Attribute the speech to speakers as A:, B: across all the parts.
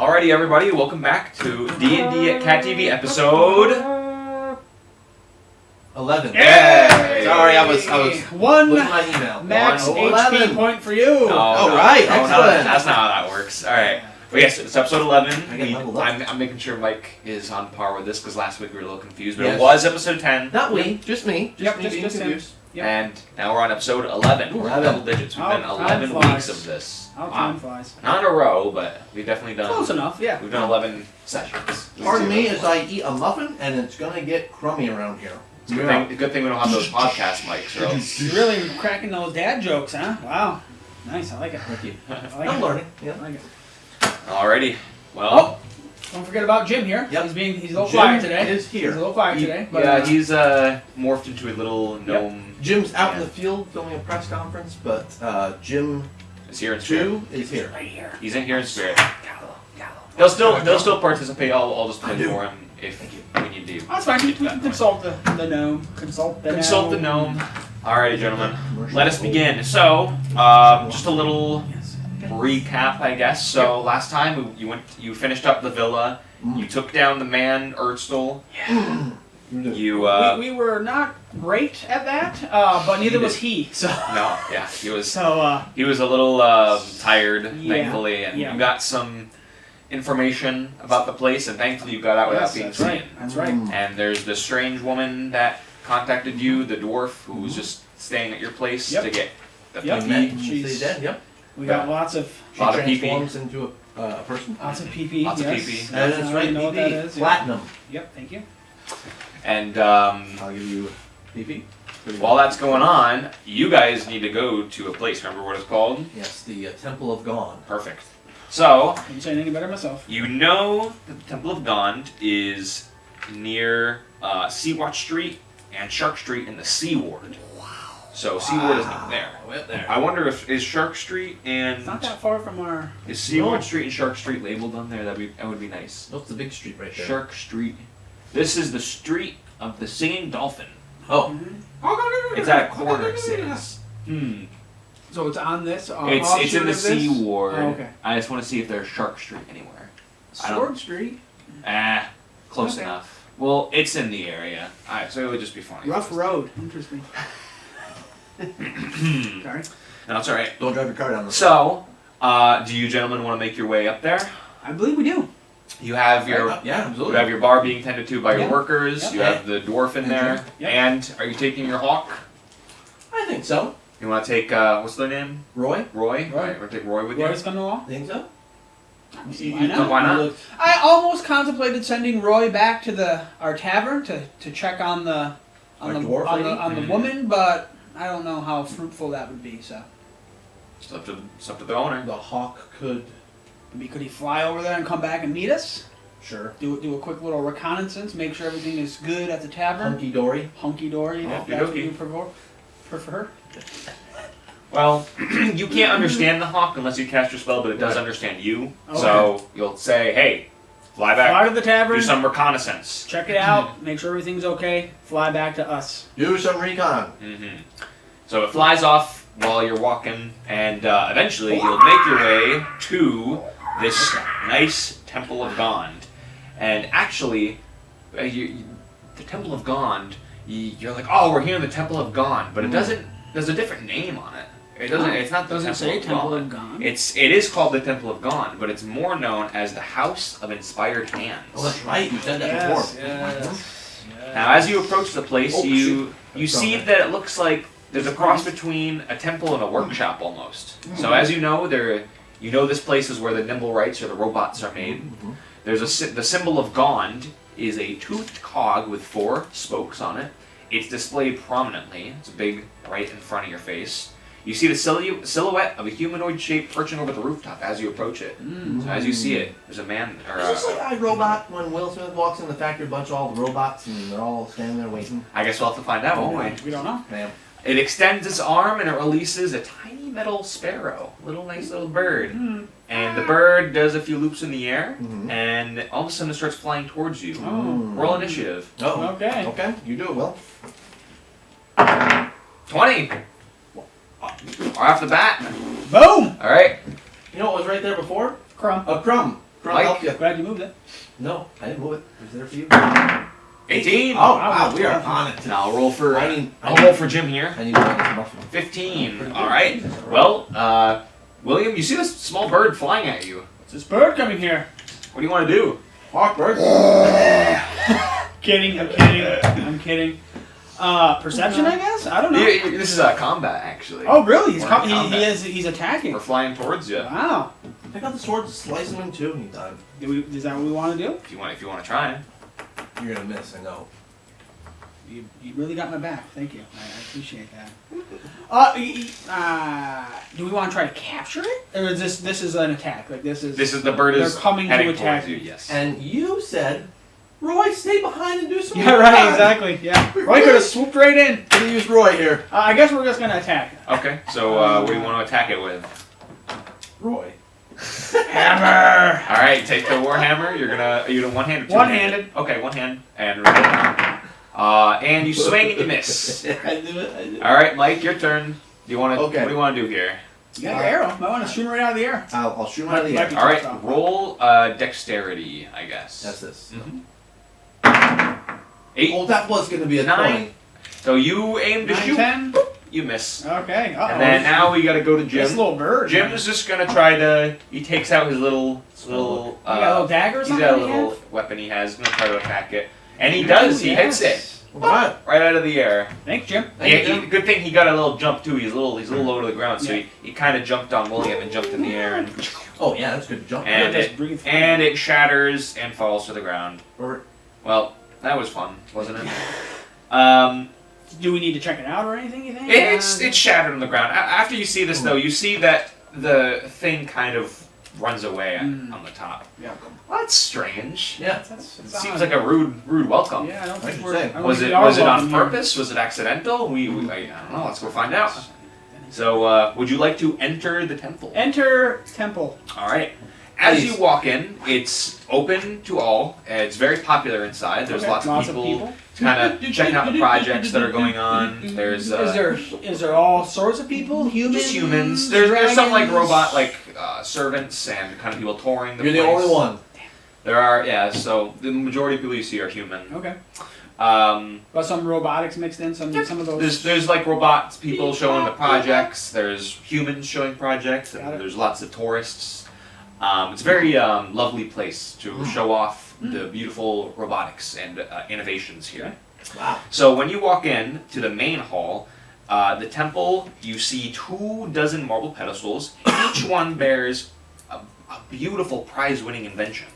A: Alrighty, everybody, welcome back to D&D at CAT-TV episode
B: 11.
A: Yay!
B: Sorry, I was
C: one
B: looking at my email.
C: max
B: 1,
C: HP
B: 11.
C: point for you.
A: Oh,
B: right,
A: no,
B: excellent.
A: that's not how that works. Alright, but yes, it's episode 11.
B: I get leveled up.
A: I'm making sure Mike is on par with this because last week we were a little confused, but
B: Yes.
A: it was episode 10.
B: Not we, just me.
C: Yep,
B: me
C: just-
B: being
C: just him.
B: confused.
C: Yep.
A: And now we're on episode 11. We're
B: 11.
A: double digits. We've
C: Oh,
A: done
C: time
A: 11
C: flies.
A: weeks of this.
C: How time flies.
A: Not in a row, but we've definitely done.
C: Close enough, yeah.
A: We've done 11 sessions.
B: Pardon me as I eat a muffin and it's gonna get crummy around here.
A: It's a good thing we don't have those podcast mics, or else.
C: You're really cracking those dad jokes, huh? Wow. Nice, I like it.
B: Thank you.
C: I like
B: I'm
C: it.
B: learning. Yeah.
C: I like it.
A: Alrighty. Well.
C: Oh, don't forget about Jim here.
B: Yep.
C: He's a little
B: Jim
C: quiet today.
B: is here.
C: He's a little quiet today. But,
A: Yeah, he's morphed into a little gnome.
B: Jim's out in
A: Yeah.
B: the field filming a press conference, but Jim
A: Is here in spirit.
B: 2 is here.
C: right here.
A: He's in here in spirit.
C: Gallo.
A: He'll still participate. I'll just play for him if we need to.
C: That's fine. You can consult the gnome. Consult the gnome.
A: Alrighty, gentlemen. Let us begin. So, just a little
C: Yes.
A: recap, I guess. So last time you finished up the villa. You took down the man Ertzl. You
C: We were not great at that, but neither was he. So
A: no, yeah, he was.
C: so
A: He was a little tired,
C: Yeah,
A: thankfully, and
C: yeah.
A: you got some information about the place, and thankfully you got out without
C: yes,
A: being
C: that's
A: seen.
C: right. That's right.
A: And there's the strange woman that contacted you, the dwarf, who was just staying at your place
C: Yep.
A: to get the
C: Yep.
A: PP.
C: She's-
B: dead. Yep.
C: We got lots of
B: She
A: Lot of pee-pee.
B: transforms into a person.
C: lots of PP.
A: Lots of
C: yes.
A: PP.
B: That
C: I
B: is
C: don't
B: right.
C: know what that
B: PP.
C: is. Yeah.
B: Platinum.
C: Yep. Thank you.
A: And
B: I'll give you PP.
A: while that's going on, you guys need to go to a place. Remember what it's called?
B: Yes, the Temple of Gone.
A: Perfect. So,
C: Couldn't say it any better myself.
A: you know that the Temple of Gond is near Sea-Watch Street and Shark Street in the Sea Ward. So Sea-Ward is not there.
B: Right there.
A: I wonder if is Shark Street and
C: It's not that far from our.
A: is Sea-Watch Street and Shark Street labeled on there? That would be nice.
B: What's the big street right there?
A: Shark Street. This is the street of the singing dolphin.
B: Oh.
A: It's at a corner. It says.
C: So it's on this.
A: It's in the Sea Ward.
C: Oh, okay.
A: I just want to see if there's Shark Street anywhere. I don't-
C: Sword Street.
A: Close
C: Okay.
A: enough. Well, it's in the area. So it would just be funny.
C: Rough road. Interesting. Sorry.
A: No, it's alright.
B: Don't drive your car down the
A: So, do you gentlemen want to make your way up there?
C: I believe we do.
A: You have your
B: Yeah,
A: you
B: absolutely.
A: have your bar being tended to by your
C: Yeah.
A: workers.
C: Yep.
A: You have the dwarf in there.
C: Yep.
A: And are you taking your hawk?
B: I think so.
A: You want to take what's their name?
B: Roy?
A: Roy.
C: Roy.
A: Alright, we're gonna take Roy with you.
C: Roy's coming along.
B: Think so?
C: Why not?
A: Why not?
C: I almost contemplated sending Roy back to our tavern to check on the
B: Our dwarf lady?
C: on the woman, but I don't know how fruitful that would be. So
A: It's up to the owner.
B: The hawk could.
C: maybe could he fly over there and come back and meet us?
B: Sure.
C: Do a quick little reconnaissance, make sure everything is good at the tavern.
B: Hunky dory.
C: Hunky dory.
A: Hunky
C: If that's what
A: dory.
C: you prefer.
A: Well, you can't understand the hawk unless you cast your spell, but it does understand you.
C: Okay.
A: So you'll say, "Hey, fly back.
C: Fly to the tavern.
A: Do some reconnaissance."
C: Check it out. Make sure everything's okay. Fly back to us.
B: Do some recon.
A: So it flies off while you're walking, and eventually you'll make your way to this nice Temple of Gond. And actually, the Temple of Gond, you're like, "Oh, we're here in the Temple of Gond," but it doesn't. There's a different name on it. It doesn't. It's not the
C: Doesn't say Temple of Gond.
A: It is called the Temple of Gond, but it's more known as the House of Inspired Hands.
B: Oh, that's right. You said that
C: Yes,
B: before.
C: yes.
A: Now, as you approach the place,
B: Oh,
A: you
B: shoot.
A: see that it looks like there's a cross between a temple and a workshop almost. So as you know, this place is where the Nimblewrights or the robots are made. There's the symbol of Gond is a toothed cog with 4 spokes on it. It's displayed prominently. It's big right in front of your face. You see the silhouette of a humanoid shape perching over the rooftop as you approach it. So as you see it, there's a man or
B: Is this like iRobot when Will Smith walks in the factory, bunch of all the robots, and they're all standing there waiting?
A: I guess we'll have to find out, won't we?
C: We don't know.
B: Ma'am.
A: It extends its arm and it releases a tiny metal sparrow, nice little bird. And the bird does a few loops in the air, and all of a sudden it starts flying towards you. Roll initiative.
B: Oh.
C: Okay.
B: Okay. You do it, Will.
A: 20. Right off the bat.
C: Boom.
A: All right.
B: You know what was right there before?
C: Crumb.
B: A crumb. Trying to help you.
C: Glad you moved it.
B: No, I didn't move it. It was there for you.
A: 18.
B: Oh, wow, we are on it.
A: Now I'll roll for
B: I'll
A: roll for Jim here.
B: I need to run this muffin.
A: 15. All right. Well, William, you see this small bird flying at you.
C: What's this bird coming here?
A: What do you want to do?
B: Hawk bird.
C: Kidding, I'm kidding, I'm kidding. Perception, I guess? I don't know.
A: This is combat, actually.
C: Oh, really?
A: We're in combat.
C: He's attacking.
A: We're flying towards you.
C: Wow.
B: Pick out the sword and slice him in two anytime.
C: Is that what we want to do?
A: If you want to try.
B: You're gonna miss, I know.
C: You really got my back. Thank you. I appreciate that. Do we want to try to capture it, or is this is an attack? Like this is the
A: bird
C: they're
A: is
C: coming to
A: heading
C: attack
A: towards you. Yes.
B: And you said, Roy, stay behind and do some
C: Yeah, right. Exactly. Yeah. Roy could have swooped right in.
B: Gonna use Roy here.
C: I guess we're just gonna attack.
A: Okay. So what do you want to attack it with?
B: Roy.
C: Hammer.
A: All right. Take the warhammer. Are you doing one-handed? Or
C: One-handed.
A: Okay, one hand and and you swing and you miss.
B: I do it.
A: All right, Mike, your turn. Do you want to?
B: Okay.
A: What do you want to do here?
C: You got your arrow. Might want to shoot him right out of the air.
B: I'll shoot him out of the
C: Might
B: air.
C: be
A: All right.
C: tough.
A: Roll dexterity, I guess.
B: That's this.
A: Mhm. 8.
B: Oh, that was gonna be a
A: 9.
B: 20.
A: So you aim to
C: 9,
A: shoot.
C: 10.
A: You miss.
C: Okay. Uh-oh.
A: And then now we got to go to
C: This
A: Jim.
C: little bird.
A: Jim's just gonna try to. He takes out his little.
C: You got a little dagger or
A: He's
C: something?
A: got a
C: in
A: little
C: hand?
A: weapon he has. He's gonna try to attack it, and he does. He hits it
B: Alright.
A: right out of the air.
C: Thanks, Jim.
A: Good thing he got a little jump too. He's a little low to the ground, so he kind of jumped on William and jumped in the air, and
B: Oh yeah, that's good jump.
A: And
C: Just breathe.
A: it shatters and falls to the ground.
B: Or-
A: Well, that was fun, wasn't it?
C: Do we need to check it out or anything, you think?
A: It's shattered on the ground. After you see this, though, you see that the thing kind of runs away on the top.
C: Yeah.
A: Well, that's strange.
B: Yeah.
A: It seems like a rude welcome.
C: Yeah, I don't
B: I
C: think
B: should
C: we're.
B: say.
C: I don't
A: Was
C: think
A: it
C: we are
A: on
C: welcome here.
A: purpose? Was it accidental? I don't know. Let's go find out. So, would you like to enter the temple?
C: Enter temple.
A: All right. As
B: Please.
A: you walk in, it's open to all. It's very popular inside. There's
C: Okay,
A: lots of people kind of checking out the projects that are going on. There's
C: Is there all sorts of people? Humans?
A: just humans. There's some like
C: dragons?
A: robot servants and kind of people touring the
B: You're
A: place.
B: the only one.
A: There are so the majority of people you see are human.
C: Okay.
A: Um,
C: But some robotics mixed in. Some of those.
A: there's like robots people showing the projects. There's humans showing projects, and
C: Got it.
A: there's lots of tourists. It's a very lovely place to show off the beautiful robotics and innovations here.
B: Wow.
A: So when you walk in to the main hall, the temple, you see 24 marble pedestals. Each one bears a beautiful prize-winning invention.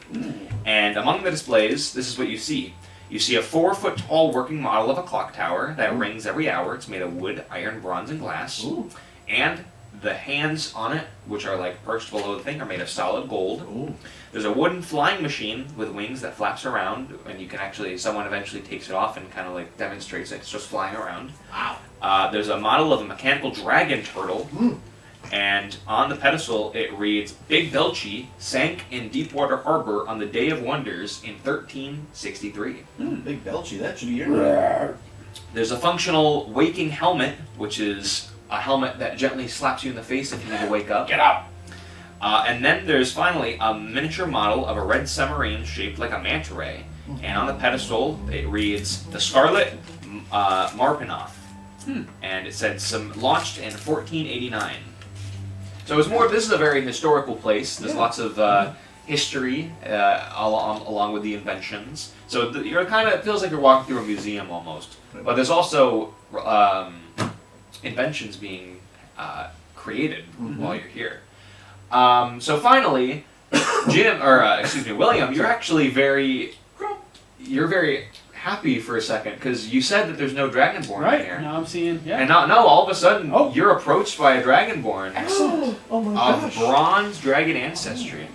A: And among the displays, this is what you see. You see a 4-foot-tall working model of a clock tower that rings every hour. It's made of wood, iron, bronze, and glass.
B: Ooh.
A: And the hands on it, which are like perched below the thing, are made of solid gold.
B: Ooh.
A: There's a wooden flying machine with wings that flaps around, and you can someone eventually takes it off and kind of like demonstrates it's just flying around.
B: Wow.
A: There's a model of a mechanical dragon turtle, and on the pedestal it reads, Big Belchy sank in Deepwater Harbor on the Day of Wonders in 1363.
B: Big Belchy, that should be your name.
A: There's a functional waking helmet, which is a helmet that gently slaps you in the face if you need to wake up.
C: Get up.
A: And then there's finally a miniature model of a red submarine shaped like a manta ray. And on the pedestal, it reads, The Scarlet Marpinoff. And it said launched in 1489. So it's more, this is a very historical place. There's lots of history along with the inventions. So you're kind of, it feels like you're walking through a museum almost. But there's also inventions being created while you're here. So finally, William, you're actually very happy for a second because you said that there's no Dragonborn
C: Right.
A: in here.
C: Now I'm seeing. Yeah.
A: And now all of a sudden, you're approached by a Dragonborn
C: Excellent.
B: Oh my
A: of
B: gosh.
A: bronze dragon ancestry.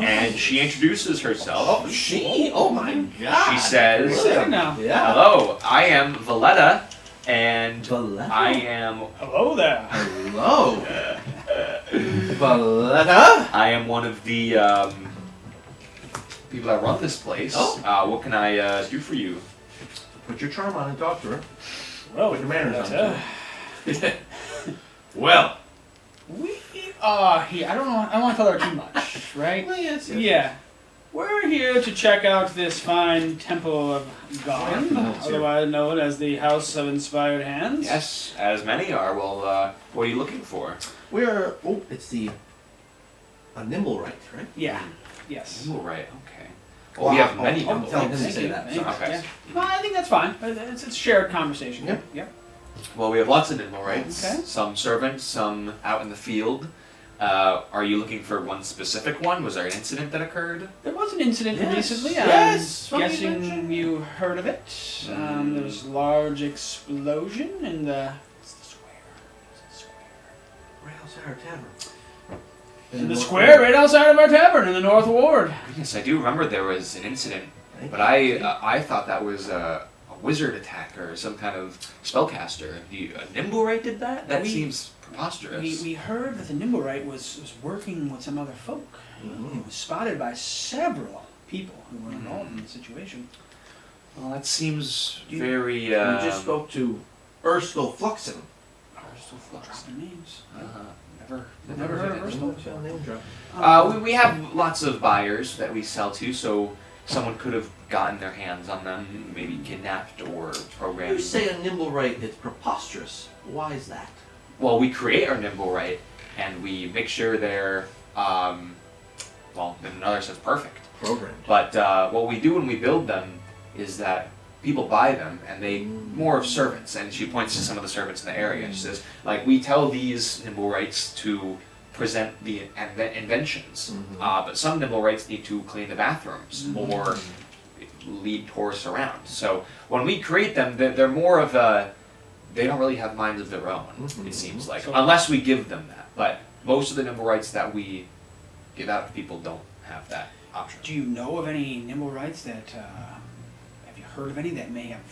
A: And she introduces herself.
B: Oh, she? Oh my god.
A: She says,
C: There now.
B: Yeah.
A: Hello, I am Valletta, and
B: Valletta?
A: I am
C: Hello there.
B: Hello. Valletta?
A: I am one of the people that run this place.
B: Oh.
A: What can I do for you?
B: Put your charm on and talk to her.
C: Well,
B: Put your manners on.
A: Well,
C: I don't know. I don't want to tell her too much right?
B: Well, yes.
C: Yeah. We're here to check out this fine temple of God, otherwise known as the House of Inspired Hands.
A: Yes, as many are. Well, what are you looking for?
B: It's a nimble right?
C: Yeah. Yes.
A: Ooh, right. Okay. Well, we have many.
B: I'm telling him to
C: Thank
B: say
C: you,
B: that.
C: thank you,
A: Okay.
C: yeah. Well, I think that's fine. It's a shared conversation.
B: Yep.
C: Yep.
A: Well, we have lots of nimble rights.
C: Okay.
A: Some servants, some out in the field. Are you looking for one specific one? Was there an incident that occurred?
C: There was an incident
B: Yes.
C: recently.
B: Yes.
C: I'm
B: Funny
C: guessing
B: mention.
C: you heard of it. There was a large explosion in the. What's the square? What's the square?
B: Right outside our tavern.
C: In the square right outside of our tavern in the North Ward.
A: Yes, I do remember there was an incident,
B: Thank
A: but
B: you.
A: I thought that was a wizard attack or some kind of spellcaster. A nimble right did that? That
C: We-
A: seems preposterous.
C: We heard that the Nimblewright was working with some other folk. It was spotted by several people who were involved in the situation.
A: Well, that seems
C: You-
A: very.
B: We just spoke to Erskine Fluxen.
C: Dropping names.
A: Never heard of it.
B: Name drop.
A: We have lots of buyers that we sell to, so someone could have gotten their hands on them, maybe kidnapped or programmed.
B: You say a nimble right, it's preposterous. Why is that?
A: Well, we create our nimble right, and we make sure they're, well, in another sense, perfect.
B: Programmed.
A: But what we do when we build them is that people buy them, and they more of servants. And she points to some of the servants in the area. She says, like, we tell these nimble rights to present the inventions, but some nimble rights need to clean the bathrooms or lead tourists around. So when we create them, they're more of a. They don't really have minds of their own, it seems like,
C: So-
A: unless we give them that. But most of the nimble rights that we give out to people don't have that option.
C: Do you know of any Nimblewrights that, have you heard of any that may have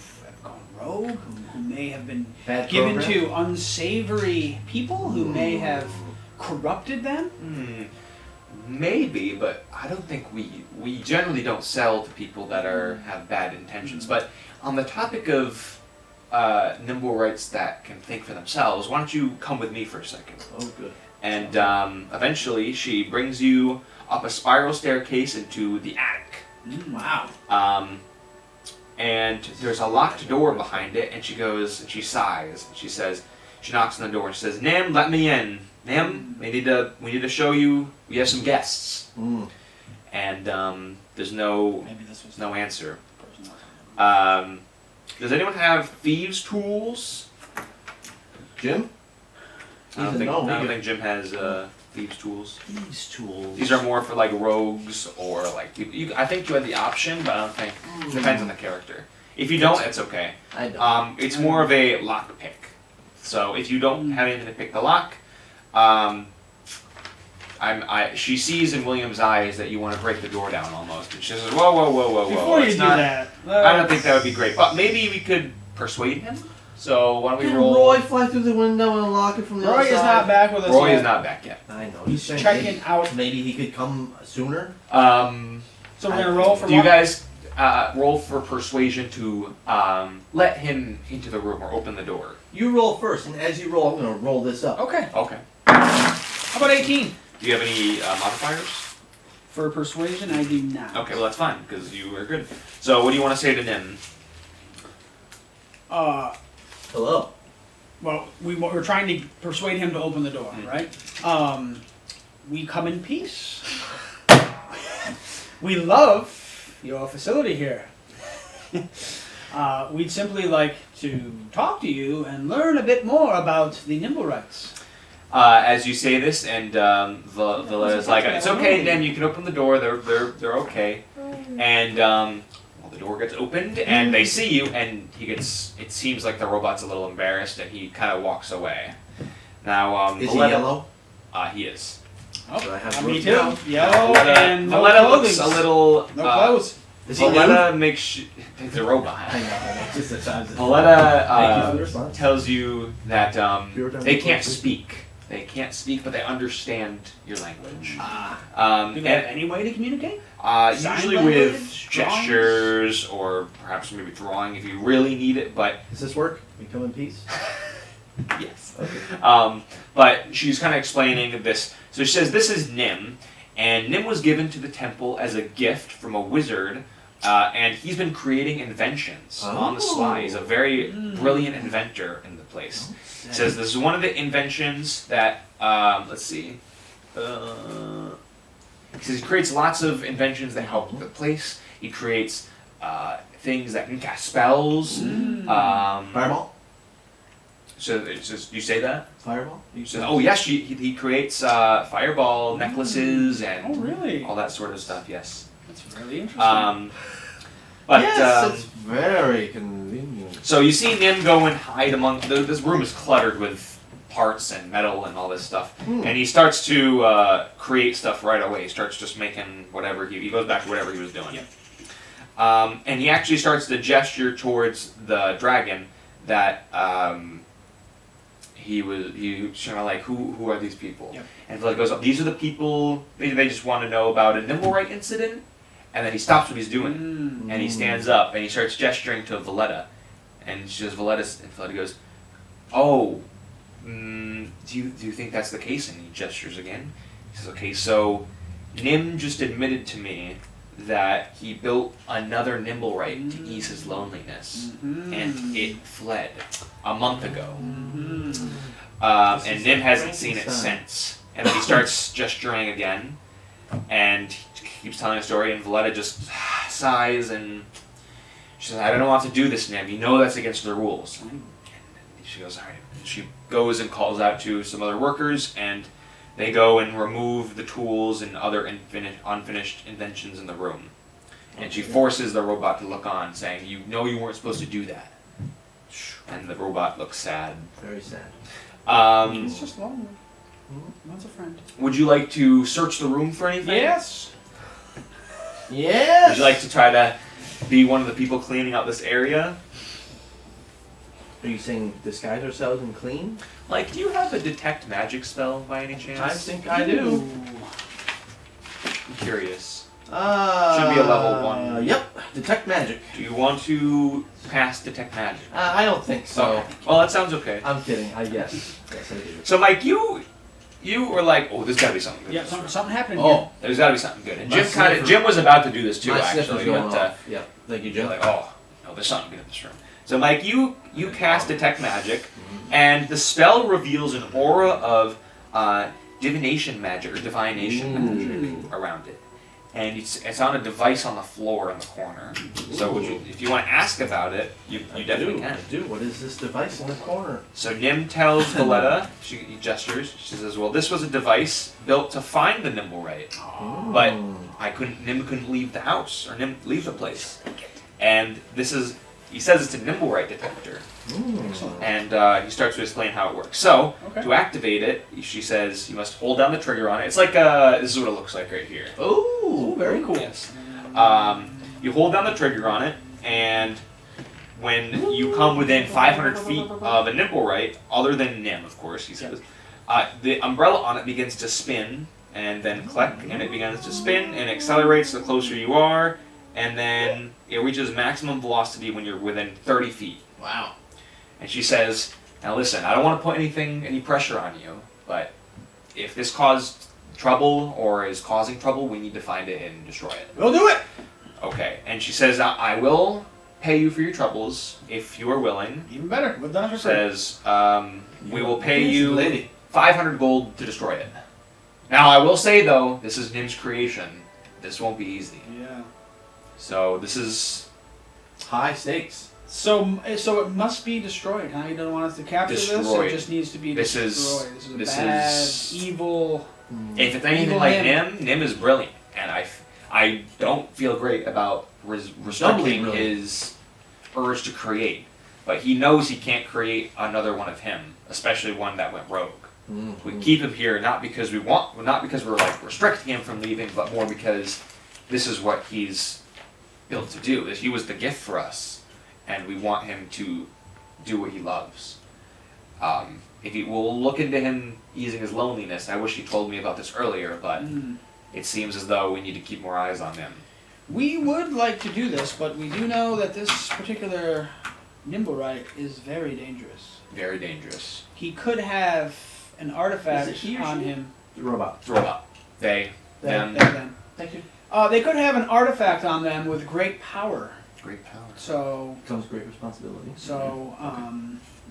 C: gone rogue, who may have been
B: Bad
C: given
B: program?
C: to unsavory people, who may have corrupted them?
A: Maybe, but I don't think we generally don't sell to people that have bad intentions. But on the topic of nimble rights that can think for themselves, why don't you come with me for a second?
B: Oh, good.
A: And eventually she brings you up a spiral staircase into the attic.
B: Wow.
A: And there's a locked door behind it, and she goes, and she sighs, and she says, she knocks on the door and she says, "Nim, let me in. Nim, we need to show you, we have some guests." And there's
C: Maybe this was
A: no answer.
C: the person.
A: Does anyone have thieves' tools?
B: Jim?
A: I don't
B: He's a
A: think,
B: gnome,
A: I don't
B: he
A: think Jim has thieves' tools.
B: Thieves' tools.
A: These are more for like rogues or like I think you had the option, but I don't think depends on the character. If you don't, it's okay.
B: I don't.
A: It's more of a lock pick. So if you don't have anything to pick the lock, she sees in William's eyes that you want to break the door down almost, and she says, "Whoa, whoa, whoa, whoa, whoa!
C: Before you
A: It's
C: do
A: not-
C: that,
A: I don't think that would be great, but maybe we could persuade him. So why don't we
B: Can
A: roll?
B: Roy fly through the window and unlock it from the
C: Roy
B: outside?
C: is not back with us
A: Roy
C: yet.
A: is not back yet.
B: I know.
C: He's
B: saying
C: checking
B: maybe-
C: out.
B: Maybe he could come sooner.
C: So we're gonna roll for
A: Do you
C: what?
A: guys roll for persuasion to let him into the room or open the door?
B: You roll first, and as you roll, I'm going to roll this up.
C: Okay.
A: Okay.
C: How about 18?
A: Do you have any modifiers?
C: For persuasion, I do not.
A: Okay, well that's fine because you are good. So what do you want to say to Nim?
B: Hello.
C: Well, we're trying to persuade him to open the door, right? We come in peace. We love your facility here. We'd simply like to talk to you and learn a bit more about the Nimblewrights.
A: As you say this, and Villa is like, "It's okay, Nim. You can open the door. They're okay." And well, the door gets opened, and they see you, and he gets. It seems like the robot's a little embarrassed, and he kind of walks away. Now,
B: Is he
A: Valletta-
B: yellow?
A: He is.
C: Oh,
B: Do I have
C: me
B: room
C: too.
B: now?
C: Yellow and no
A: Valletta
C: clothing.
A: looks a little.
C: No clothes.
B: Is he nude?
A: Valletta makes. It's a robot.
B: I know. It's just a size. Thank you for the
A: Valletta
B: response.
A: tells you that
B: Pure time
A: they can't
B: clothes.
A: speak. They can't speak, but they understand your language.
C: Do they have any way to communicate? Sign
A: Usually
C: language,
A: with
C: drawings?
A: gestures or perhaps maybe drawing if you really need it. But
B: Does this work? We come in peace?
A: yes.
B: Okay.
A: But she's kind of explaining this. So she says, "This is Nim, And Nim was given to the temple as a gift from a wizard, and he's been creating inventions on the sly. He's a very brilliant inventor in the place. It says this is one of the inventions that, let's see. He says he creates lots of inventions that help the place. He creates things that can cast spells.
B: Fireball?
A: So it's just, you say that?
B: Fireball?
A: Oh yes, he creates fireball necklaces and
C: really?
A: all that sort of stuff. Yes.
C: That's really interesting.
A: But
B: yes, it's very convenient.
A: so you see Nim go and hide among. This room is cluttered with parts and metal and all this stuff, and he starts to create stuff right away. He starts just making whatever he goes back to whatever he was doing.
C: Yep.
A: And he actually starts to gesture towards the dragon that. He was kind of like, who are these people?
C: Yep.
A: And Valletta goes, these are the people, they just want to know about a Nimblewright incident. And then he stops what he's doing, and he stands up, and he starts gesturing to Valletta. And she says, Valletta goes, oh, do you think that's the case? And he gestures again. He says, okay, so Nim just admitted to me that he built another Nimblewright to ease his loneliness, and it fled a month ago. And Nim hasn't seen it since. And then he starts gesturing again, and he keeps telling a story, and Valletta just sighs, and she says, I don't want to do this, Nim. You know that's against the rules. And she goes, all right. She goes and calls out to some other workers, and they go and remove the tools and other unfinished inventions in the room. And she forces the robot to look on, saying, you know you weren't supposed to do that. And the robot looks sad.
B: Very sad.
C: It's just lonely. Wants a friend.
A: Would you like to search the room for anything?
C: Yes.
B: Yes.
A: Would you like to try to be one of the people cleaning out this area?
B: Are you saying disguise ourselves and clean?
A: Like, do you have a detect magic spell by any chance?
B: I think I do.
A: I'm curious. Should be a level 1.
B: Yep. Detect magic.
A: Do you want to pass detect magic?
B: I don't think so.
A: Okay. Well, that sounds okay.
B: I'm kidding. Yes, I do.
A: So, Mike, you were like, oh, there's got to be something good.
C: Yeah,
A: in this room.
C: something happened
B: Oh,
C: here.
A: There's got to be something good. And
B: My
A: Jim was about to do this too,
B: my
A: actually.
B: sniffer's going
A: But
B: off. Yeah. Thank you,
A: you're
B: Jim.
A: like, oh, no, there's something good in this room. So, Mike, you cast detect magic, and the spell reveals an aura of divination magic or divination magic around it. And it's on a device on the floor in the corner. So if you want to ask about it, you definitely can.
B: I do. What is this device in the corner?
A: So Nim tells Valletta, he gestures, she says, well, this was a device built to find the Nimblewright. But Nim couldn't leave the house, or leave the place. And he says it's a Nimblewright detector. And he starts to explain how it works. So, to activate it, she says you must hold down the trigger on it. It's like, this is what it looks like right here.
B: Oh, very cool.
A: Yes. You hold down the trigger on it, and when you come within 500 feet of a Nimblewright, other than Nim, of course, he says, the umbrella on it begins to spin, and then click, and it begins to spin, and accelerates the closer you are, and then it reaches maximum velocity when you're within 30 feet.
B: Wow.
A: And she says, now listen, I don't want to put any pressure on you, but if this caused trouble or is causing trouble, we need to find it and destroy it.
C: We'll do it!
A: Okay. And she says, I will pay you for your troubles if you are willing.
C: Even better. We've done it for free.
A: Says, we will pay you 500 gold to destroy it. Now, I will say, though, this is Nim's creation. This won't be easy.
C: Yeah.
A: So, this is
B: high stakes.
C: So it must be destroyed, huh? You don't want us to capture this?
A: Destroyed.
C: It just needs to be destroyed. This is a bad, evil...
A: If it's anything like Nim is brilliant. And I don't feel great about restricting his urge to create. But he knows he can't create another one of him, especially one that went rogue. We keep him here not because we're like restricting him from leaving, but more because this is what he's built to do. He was the gift for us, and we want him to do what he loves. We'll look into him easing his loneliness. I wish he told me about this earlier, but it seems as though we need to keep more eyes on him.
C: We would like to do this, but we do know that this particular Nimblewright is very dangerous.
A: Very dangerous.
C: He could have an artifact on him.
B: The robot.
A: The robot. They.
C: Them.
B: Thank you.
C: They could have an artifact on them with great power.
A: Great power.
C: So,
B: Comes great responsibility.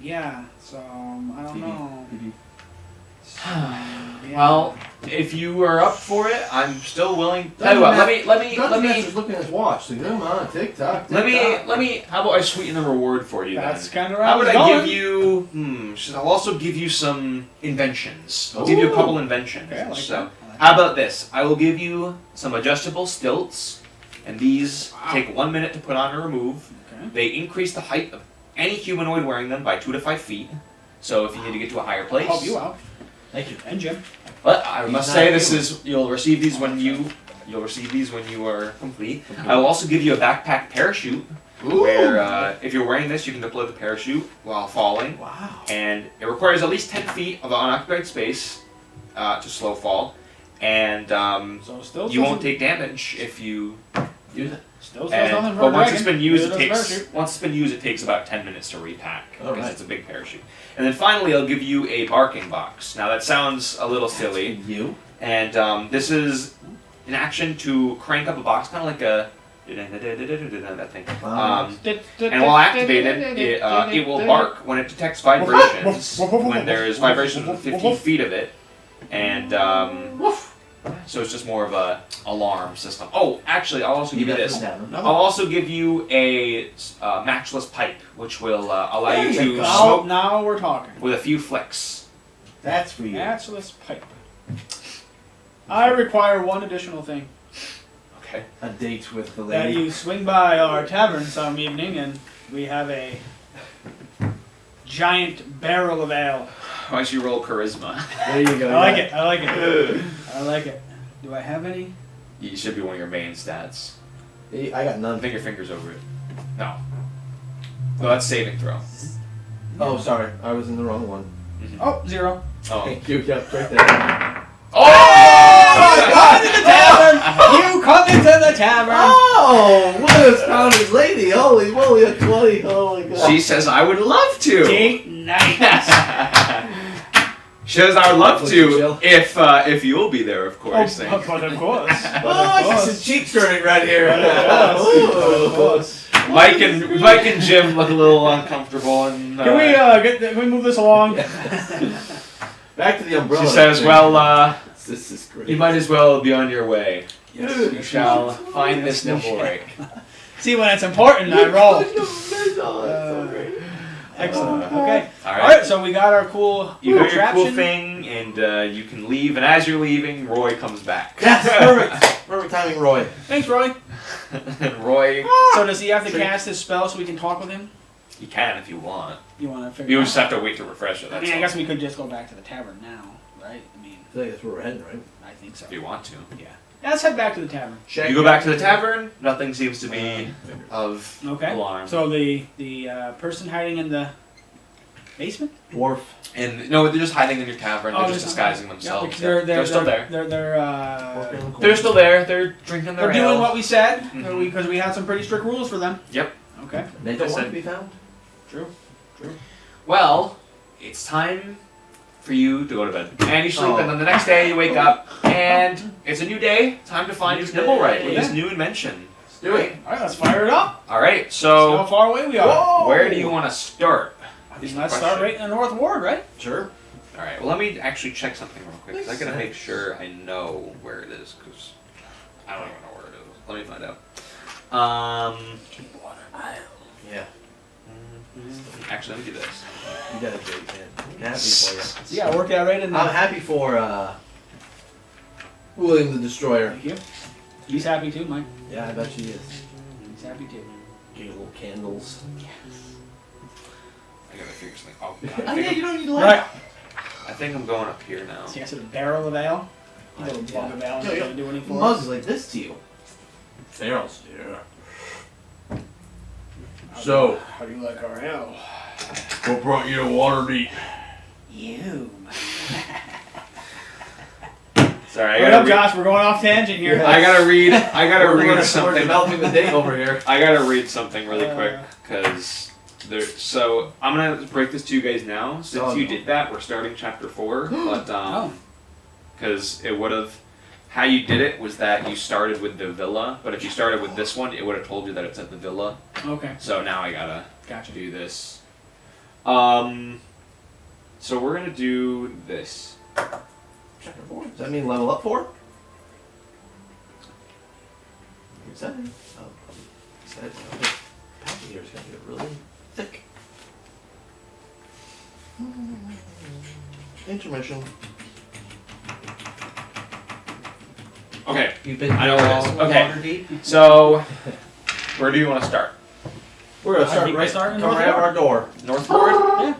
C: yeah. So I don't know. Yeah.
A: Well, if you are up for it, I'm still willing. Tell you what, let me.
B: Master's looking at his watch. So come on, tick tock.
A: Let me. How about I sweeten the reward for you?
C: That's
A: then?
C: kind of right.
A: How about I give you? I'll also give you some inventions. I'll give you a couple inventions.
C: Okay, I like
A: so,
C: that.
A: how about this? I will give you some adjustable stilts, and these take 1 minute to put on or remove.
C: Okay.
A: They increase the height of any humanoid wearing them by 2 to 5 feet. So if you need to get to a higher place,
C: I'll help you out.
B: Thank you.
C: And Jim.
A: But I must
B: not
A: say,
B: you.
A: you'll receive these when you are complete. I will also give you a backpack parachute, where if you're wearing this, you can deploy the parachute while falling.
C: Wow.
A: And it requires at least 10 feet of unoccupied space to slow fall, and
C: So still
A: you won't take damage if you use it.
C: Still says nothing for
A: But
C: a
A: once
C: dragon.
A: it's been used,
C: Neither does a parachute.
A: it takes about 10 minutes to repack because
B: Alright.
A: it's a big parachute. And then finally, I'll give you a barking box. Now that sounds a little silly,
B: You.
A: and this is an action to crank up a box, kind of like a that thing. And while activated, it will bark when it detects vibrations. When there is vibrations within 15 feet of it, and so it's just more of a alarm system. Oh, actually, I'll also give you this. I'll also give you a matchless pipe, which will allow you to smoke
C: Now we're talking.
A: with a few flicks.
B: That's for you.
C: Matchless pipe. I require one additional thing.
A: Okay.
B: A date with the
C: That
B: lady.
C: you swing by our tavern some evening and we have a giant barrel of ale.
A: Why don't you roll charisma?
B: There you go.
C: I like it. I like it. I like it. Do I have any?
A: You should be one of your main stats.
B: I got none.
A: Think your fingers over it. No. No, that's saving throw.
B: Oh, sorry. I was in the wrong one.
C: Oh, 0.
A: Oh.
B: Thank you. Yep, right there.
A: Oh!
C: You come into the tavern!
B: Oh, what a Scottish lady. Holy moly, a 20. Oh my god.
A: She says I would love to.
C: Date night.
A: She says I would love
B: Would
A: to
B: you, Jill?
A: if you'll be there, of
C: Oh,
A: course.
C: but of course.
B: Oh, it's his cheeks turning red here.
C: Of course.
A: Mike and Jim look a little uncomfortable, and
C: Can we move this along?
B: Back to the umbrella.
A: she says, "Well,
B: This is great.
A: you might as well be on your way.
B: Yes.
A: You shall find this nimble rake."
C: See, when it's important, I roll.
B: So great.
C: Excellent. Okay.
A: All
C: All right. So we got our cool
A: You got your cool
C: contraption.
A: thing, and you can leave. And as you're leaving, Roy comes back.
B: Yes, perfect. Perfect timing, Roy.
C: Thanks, Roy.
A: And Roy,
C: So does he have to cast his spell so we can talk with him?
A: you can if you want.
C: You want to figure?
A: You
C: it
A: just
C: out?
A: have to wait to refresh it.
C: I
A: That's
C: mean, I
A: all.
C: guess we could just go back to the tavern now, right? I mean,
B: I think that's where we're heading, right?
C: I think so.
A: If you want to.
C: Yeah. Let's head back to the tavern.
B: Check.
A: You go back to the tavern. Nothing seems to be of
C: Okay.
A: alarm.
C: So the person hiding in the basement?
B: Dwarf.
A: And no, they're just hiding in your tavern. They're just disguising
C: Yeah,
A: themselves.
C: because
A: They're still there. They're still there. They're drinking their
C: They're doing
A: ale.
C: what we said
A: Mhm.
C: because we had some pretty strict rules for them.
A: Yep.
C: Okay.
B: They don't want to be found.
C: True.
A: Well, it's time for you to go to bed. And you sleep, and then the next day you wake up, and it's a new day. Time to find your nibble right with this new invention.
B: Let's do it.
C: All right, let's fire it up.
A: All right.
C: See how
A: So,
C: far away we are.
B: Whoa!
A: where do you want to start?
C: I mean, let's start right in the North Ward, right?
B: Sure.
A: All right. Well, let me actually check something real quick because I gotta make sure I know where it is because I don't even know where it is. Let me find out.
B: Yeah.
A: Actually, let me do this.
B: You got a great man. I'm happy for you.
C: So yeah, work out right in
B: I'm
C: there.
B: happy for William the Destroyer.
C: Thank you. He's happy too, Mike.
B: Yeah, I bet she is.
C: He's happy too.
B: Get little candles.
A: I gotta figure something. Oh, God,
B: Oh yeah, you don't need to
C: Right.
A: I think I'm going up here now.
C: So you got a barrel of ale. A little mug of ale.
B: Yeah,
C: Not
B: yeah.
C: gonna do anything for us.
B: Mugs like this to you. Farrell's here. So,
C: How do you like our ale?
B: what brought you to Waterdeep?
C: You.
A: Sorry,
C: Right up, Josh. We're going off tangent here.
A: I gotta read. I gotta
B: We're
A: read something.
B: developing the date over here.
A: I gotta read something really quick because there. So I'm gonna break this to you guys now. Since
B: Oh,
A: you
B: no.
A: did that, we're starting chapter 4. But
C: Oh.
A: because it would have how you did it was that you started with the villa, but if you started with this one, it would have told you that it's at the villa.
C: Okay.
A: So now I gotta
C: Gotcha.
A: do this. So we're gonna do this.
B: Checkerboard. Does that mean level up 4? What's that? Oh, this packet here is going to get really thick. Intermission.
A: Okay.
B: You've been
A: I know where it is.
B: all
A: Okay.
B: water deep.
A: So where do you want to start?
B: We're going to start
C: You
B: right
C: start in
B: come right
C: North
B: out our door.
A: Northboard?
C: Yeah.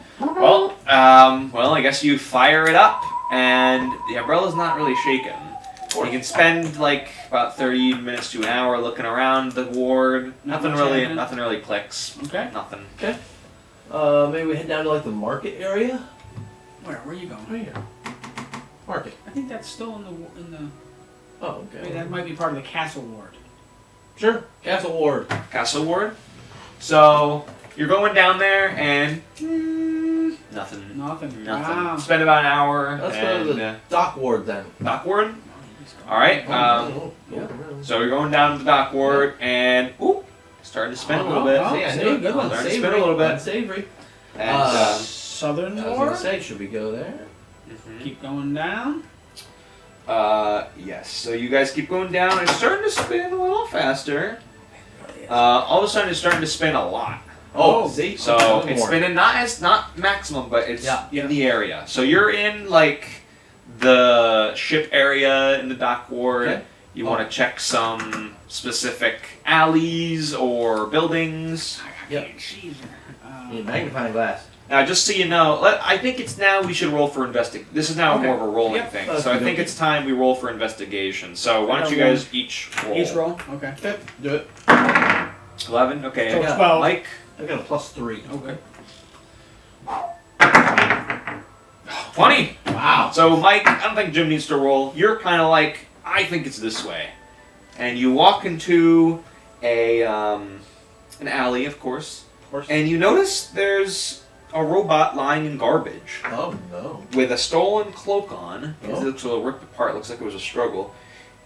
A: Well, I guess you fire it up, and the umbrella's not really shaking. You can spend like about 30 minutes to an hour looking around the ward. Nothing really clicks.
C: Okay.
A: Nothing.
B: Okay. Maybe we head down to like the market area.
C: Where are you going?
B: Right here. Market.
C: I think that's still in the.
B: Oh, okay.
C: Wait, that might be part of the castle ward.
B: Sure. Castle Ward.
A: Castle ward. So you're going down there, and nothing.
C: Nothing.
A: Nothing.
C: Wow.
A: Spend about an hour.
B: Let's go to the dock ward then.
A: dock ward. All right.
C: Yeah.
A: So you're going down to the dock ward, and starting to spin a little bit.
C: Oh,
B: See, I
C: see,
B: knew it.
C: good one.
A: Starting to
B: Unsavory.
A: spin a little bit.
B: Unsavory.
A: And
C: Southern
B: I was
C: ward.
B: gonna say, should we go there?
C: Keep going down.
A: yes. So you guys keep going down. It's starting to spin a little faster. All of a sudden, it's starting to spin a lot.
B: Oh, see.
A: So
B: Southern
A: it's
B: ward.
A: spinning not maximum, but it's
B: Yeah.
A: in the area. So you're in like the ship area in the dock ward.
B: Okay.
A: You want to check some specific alleys or buildings.
B: Yep.
C: Jeez.
B: Need magnifying glass.
A: Now, just so you know, I think it's now we should roll for investigation. This is now
C: Okay.
A: more of a rolling
C: Yep.
A: thing.
B: Okay,
A: So I think
B: okay.
A: it's time we roll for investigation. So why don't you
C: roll.
A: guys each roll?
C: Each roll. Okay.
B: Okay, do it.
A: 11? Okay.
C: So
B: I got
C: 12.
A: Mike?
B: I got a +3.
C: Okay.
A: 20!
B: Wow.
A: So, Mike, I don't think Jim needs to roll. You're kind of like, I think it's this way. And you walk into an alley, of course,
B: Of course.
A: and you notice there's a robot lying in garbage
B: Oh no.
A: with a stolen cloak on. It
B: Oh.
A: looks a little ripped apart. Looks like it was a struggle.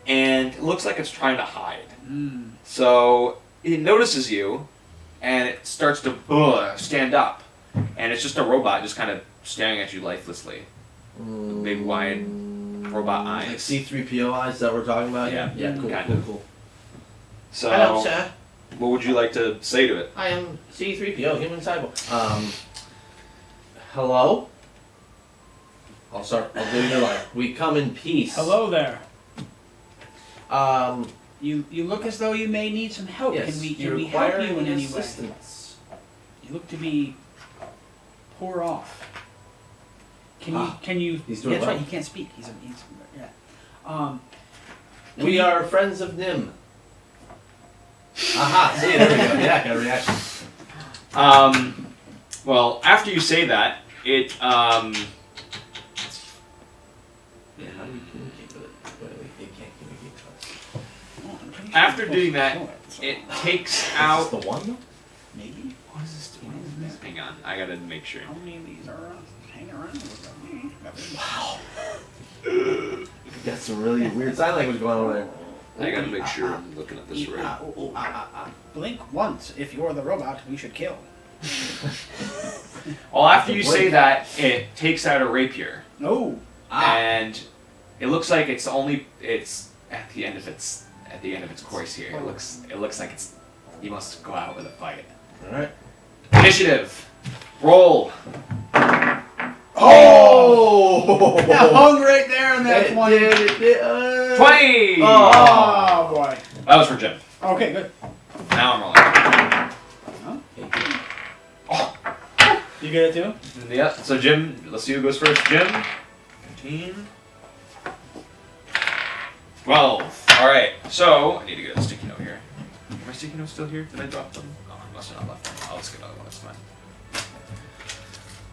A: And it looks like it's trying to hide.
C: Mm.
A: So it notices you, and it starts to stand up. And it's just a robot just kind of staring at you lifelessly. Big, wide robot
B: Like
A: eyes.
B: C3PO eyes that we're talking about?
A: Yeah.
B: Yeah, cool,
A: Kind
B: cool,
A: of.
B: cool.
A: So,
B: Hello, sir.
A: what would you like to say to it?
B: I am C3PO, human cyborg. Hello? I'll do your life. We come in peace.
C: Hello there.
B: Um,
C: You look as though you may need some help.
B: yes.
C: Can we
B: you
C: help
B: require
C: you in any way?
B: assistance?
C: You look to be poor off. Can you?
B: He's doing
C: That's
B: well.
C: right. He can't speak. He's yeah. Can
B: We
C: you-
B: are friends of Nim. Aha, see, there we go. Yeah, got a reaction.
A: Well, after you say that, it,
B: Yeah, how do you communicate with it? Well, it can't communicate with us.
C: Oh, I'm pretty
A: After
C: it's
A: doing
C: supposed to
A: that,
C: know so
A: it takes
B: Is
A: out...
B: this the one though?
C: maybe.
A: What is this doing? Hang on, I gotta make sure.
C: How many of these are hanging around with me?
B: Wow. Got some really weird sign language going on there.
A: I gotta make sure I'm looking at this right.
C: Blink once. If you're the robot, we should kill.
A: Well, after you say that, it takes out a rapier.
C: No.
A: And it looks like it's at the end of its course here. It looks like you must go out with a fight.
B: Alright.
A: Initiative. Roll.
B: Oh!
C: That hung right there in that
B: It
C: 20.
B: did, it did,
A: 20.
C: Oh boy.
A: That was for Jim.
C: Okay, good.
A: Now I'm rolling.
C: You get it too?
A: Yep. So Jim, let's see who goes first. Jim. 15. 12. All right. So I need to get a sticky note here. Are my sticky notes still here? Did I drop them? Oh, I must have not left them. I'll just get another one. It's fine.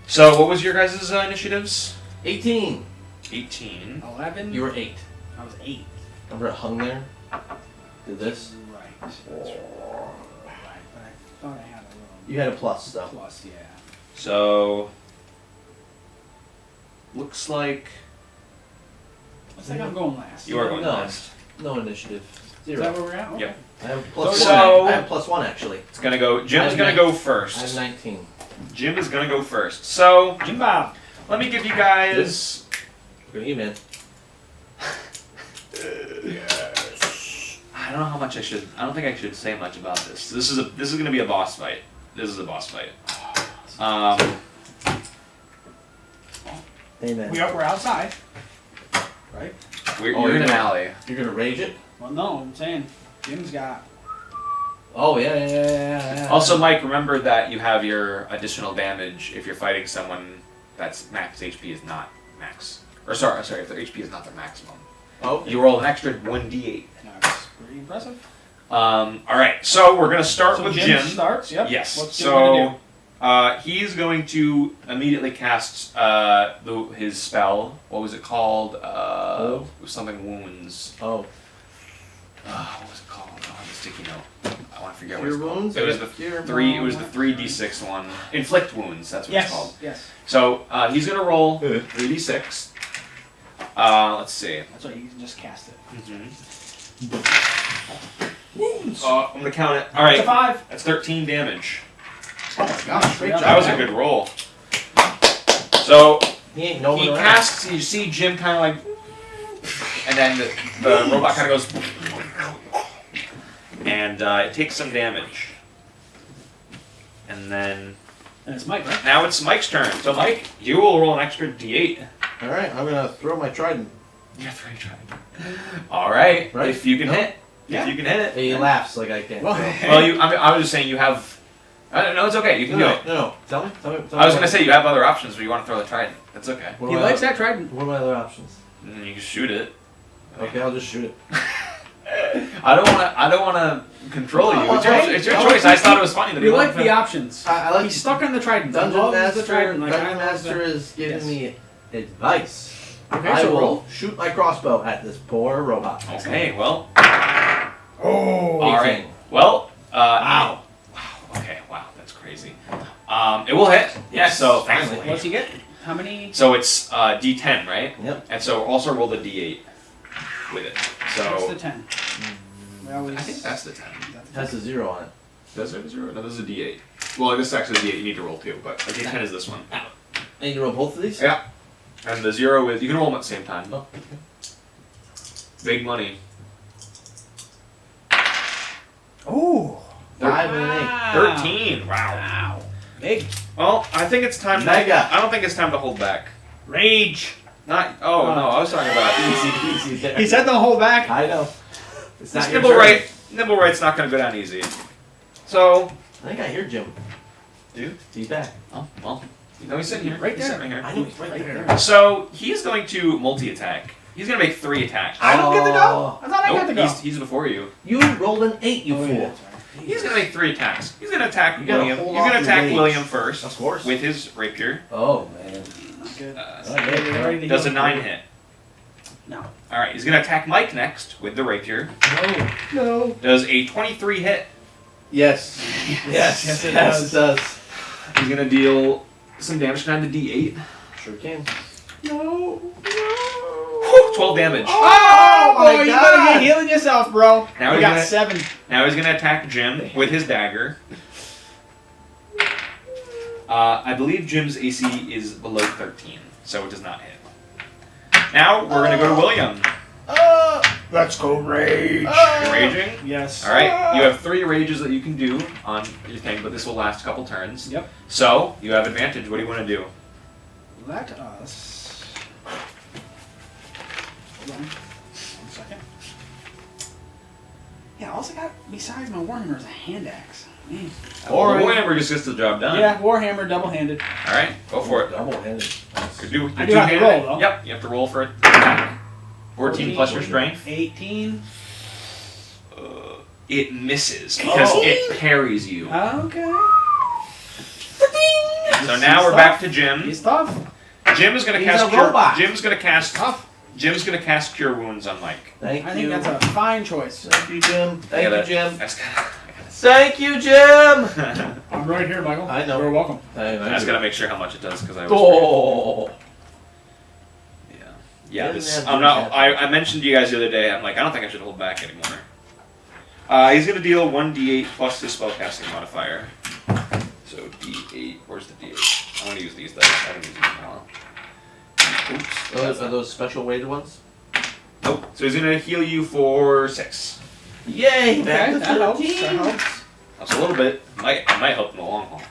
A: So what was your guys' initiatives?
B: 18.
A: 18.
C: 11.
B: You were 8.
C: I was 8.
B: Remember it hung there? Did this?
C: Right. That's right. But I thought I had a little
B: You had a plus though.
C: plus, yeah.
A: So looks like
C: Looks like I'm going last.
A: You are going
B: No.
A: last.
B: No initiative.
C: Is
B: 0.
C: that where we're at? Okay.
A: Yep.
B: I have plus
A: So-
B: 1. I have plus 1 actually.
A: It's gonna go. Jim's
B: have
A: gonna
B: nine-
A: go
B: I have
A: first.
B: 19.
A: Jim is gonna go first. So
C: Jim Bob.
A: let me give you guys.
B: Look at you, man.
A: I don't know how much I should. I don't think I should say much about this. This is gonna be a boss fight. This is a boss fight.
B: Amen.
C: We're outside. Right?
A: You're in an alley.
B: You're gonna rage it?
C: Well, no, I'm saying Jim's got.
B: Oh yeah.
A: Also, Mike, remember that you have your additional damage if you're fighting someone that's max HP is not max. Or sorry, if their HP is not their maximum.
B: Oh.
A: You roll an extra 1d8.
C: That's pretty impressive.
A: Alright, so we're gonna start
C: So
A: with
C: Jim
A: Jim.
C: starts. Yep.
A: Yes.
C: What's Jim gonna do?
A: He's going to immediately cast his spell. What was it called? It was something wounds.
B: Oh.
A: What was it called? Oh, I have a sticky note. I want to figure out what
B: Cure
A: it's called.
B: wounds.
A: It was the
B: Cure
A: three. It was the 3d6 one. Inflict wounds. That's what it's called.
C: Yes.
A: So he's gonna roll 3d6. Let's see.
C: That's why you can just cast it.
A: Wounds. I'm gonna count it. All
C: It's a
A: right.
C: 5.
A: That's 13 damage.
C: Oh my gosh! Great job.
A: That was a good roll. So
B: He ain't no
A: he
B: one around.
A: casts. You see Jim kind of like, and then the robot kind of goes, and it takes some damage. And then
C: And it's Mike, right?
A: now it's Mike's turn. So Mike, you will roll an extra d8.
B: All right, I'm gonna throw my trident.
A: Yeah, all right.
B: Right?
A: If you can
B: No.
A: hit,
C: Yeah.
A: if you can hit it.
B: He laughs like I can't.
C: Well,
A: Well, I was just saying you have. No, it's okay. You can do it.
B: No. Tell me.
A: I was gonna say you have other options, but you want to throw the trident. That's okay.
B: What
C: he
B: are my
C: likes
B: other-
C: that trident.
B: What are my other options?
A: And then you can shoot it.
B: Okay, I'll just shoot it.
A: I don't want to control you. It's your
C: Oh,
A: choice. I just thought it was funny that
C: We
A: he
C: like
A: wanted
C: the
A: to-
C: options.
B: I like
C: He's stuck on the trident.
B: Dungeon
C: Loves
B: Master.
C: the trident. Like,
B: Dungeon
C: I love
B: Master is giving
C: Yes.
B: me advice.
C: Okay,
B: I
C: so
B: will
C: roll.
B: shoot my crossbow at this poor robot.
A: Okay, well.
C: Oh.
A: All right. Well. Wow. Okay. Wow. That's crazy. It will hit. Yeah. So thankfully.
C: What's he get? How many?
A: So it's D10, right?
B: Yep.
A: And so also roll the D8 with it.
C: What's
A: So
C: the 10? We always.
A: I think that's the 10.
B: Has a 0 on it.
A: Does it have a 0? No, this is a D8. Well, this is actually a D8. You need to roll 2, but the D10 is this one.
B: I need to roll both of these?
A: Yeah. And the 0 is you can roll them at the same time.
B: Oh.
A: Big money.
C: Oh.
B: 5 and an 8.
A: 13. Wow.
C: Big.
A: Well, I think it's time.
B: Mega.
A: I don't think it's time to hold back.
C: Rage.
A: Not. Oh no, I was talking about.
B: Easy, easy there.
C: He said don't hold back.
B: I know. It's
A: This
B: not your
A: nibble
B: turn.
A: right. Nibble right's not going to go down easy. So.
B: I think I hear Jim.
A: Do?
B: He's back.
A: Oh well. You know he's sitting here.
C: Right
A: He's
C: there.
A: sitting here.
B: I know he's right
C: Right
B: there.
C: there.
A: So he's going to multi-attack. He's going to make 3 attacks.
C: I don't get to go. I thought I got
A: Nope,
C: to go.
A: he's before you.
B: You rolled an 8, you
C: Oh,
B: fool.
C: yeah,
A: He's going to make 3 attacks. He's going to attack
B: You gotta
A: William.
B: hold
A: He's going
B: off
A: to
B: your
A: attack
B: rage.
A: William first
B: Of course.
A: with his rapier.
B: Oh, man.
C: Good.
B: Okay.
A: Does a 9 hit?
C: No.
A: All right. He's going to attack Mike next with the rapier.
B: No.
A: Does a 23 hit?
B: Yes. Yes.
C: Yes, it
B: Yes, it does.
A: He's going to deal some damage. Can I have the D8?
B: Sure can.
C: No.
A: Whew, 12 damage.
C: Oh,
B: my
C: boy, you
B: God.
C: better get healing yourself, bro.
A: Now
C: we
A: we're
C: got
A: gonna-
C: 7.
A: Now he's going to attack Jim with his dagger. I believe Jim's AC is below 13, so it does not hit. Now we're going to go to William.
C: Let's go rage.
A: You're raging?
C: Yes.
A: All right. You have 3 rages that you can do on your thing, but this will last a couple turns.
C: Yep.
A: So you have advantage. What do you want to do?
C: Let us. Hold on. 1 second. Yeah, all I got besides my Warhammer is a hand axe. Man.
A: Or Warhammer just gets the job done.
C: Yeah, Warhammer double-handed.
A: All right. Go for it.
B: Double-handed.
A: Could do.
C: I do have to roll, though.
A: Yep. You have to roll for it. Attack. 14 plus your strength.
C: 18.
A: It misses because
C: Oh.
A: it parries you.
C: Okay.
A: So now we're back to Jim.
C: He's tough.
A: Jim is going to
B: He's
A: cast
B: a
A: cure.
B: robot.
A: Jim's going to cast.
C: Tough.
A: Jim's going to cast Cure Wounds on Mike.
B: Thank
C: I
B: you.
C: think that's a fine choice.
B: Thank you, Jim. Thank you, Jim.
A: That's
B: Thank you, Jim.
A: gonna.
C: I'm right here, Michael.
B: I know.
C: You're welcome.
A: I just gotta make sure how much it does because I was.
B: Oh.
A: Yeah. Yeah,
B: He
A: this.
B: doesn't
A: I'm
B: have
A: not. I mentioned to you guys the other day. I'm like, I don't think I should hold back anymore. He's gonna deal 1d8 plus his spellcasting modifier. So d8. Where's the d8? I'm gonna use these dice. I haven't used them in a while. Oops.
B: Are those special weighted ones?
A: Nope. So he's gonna heal you for 6.
B: Yay! Back to
C: that helps.
B: 13.
C: That helps.
A: That's a little bit. I might help in the long haul.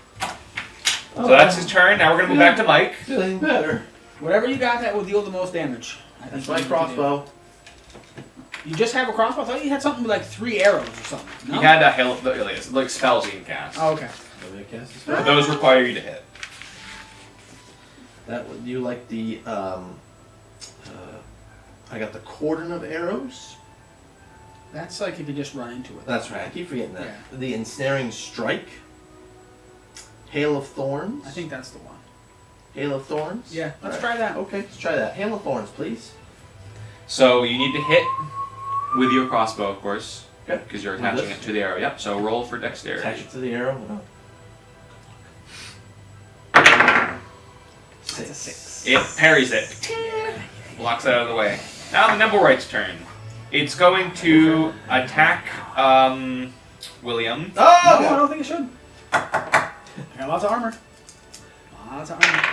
A: So that's his turn. Now we're gonna move back to Mike.
B: Feeling better.
C: Whatever you got that will deal the most damage. I think
B: That's
C: you
B: my
C: need to
B: crossbow.
C: do. You just have a crossbow? I thought you had something with like 3 arrows or something. No?
A: He had a hail, like spells he can cast.
C: Oh, okay.
B: Let me cast this
A: But
B: one.
A: those require you to hit.
B: That would you like the I got the cordon of arrows.
C: That's like if you just run into it.
B: That's right. I keep forgetting that.
C: Yeah.
B: The ensnaring strike. Hail of thorns.
C: I think that's the one.
B: Hail of thorns.
C: Yeah, let's
B: All
C: try that.
B: Okay, let's try that. Hail of thorns, please.
A: So you need to hit with your crossbow, of course,
B: Okay.
A: because you're
B: With
A: attaching
B: this?
A: it to the arrow. Yep. So roll for dexterity.
B: Attach it to the arrow. No. 6.
A: It parries it. Blocks it out of the way. Now the Nimblewright's turn. It's going to attack William.
C: No, I don't think it should. I got lots of armor. Lots of armor.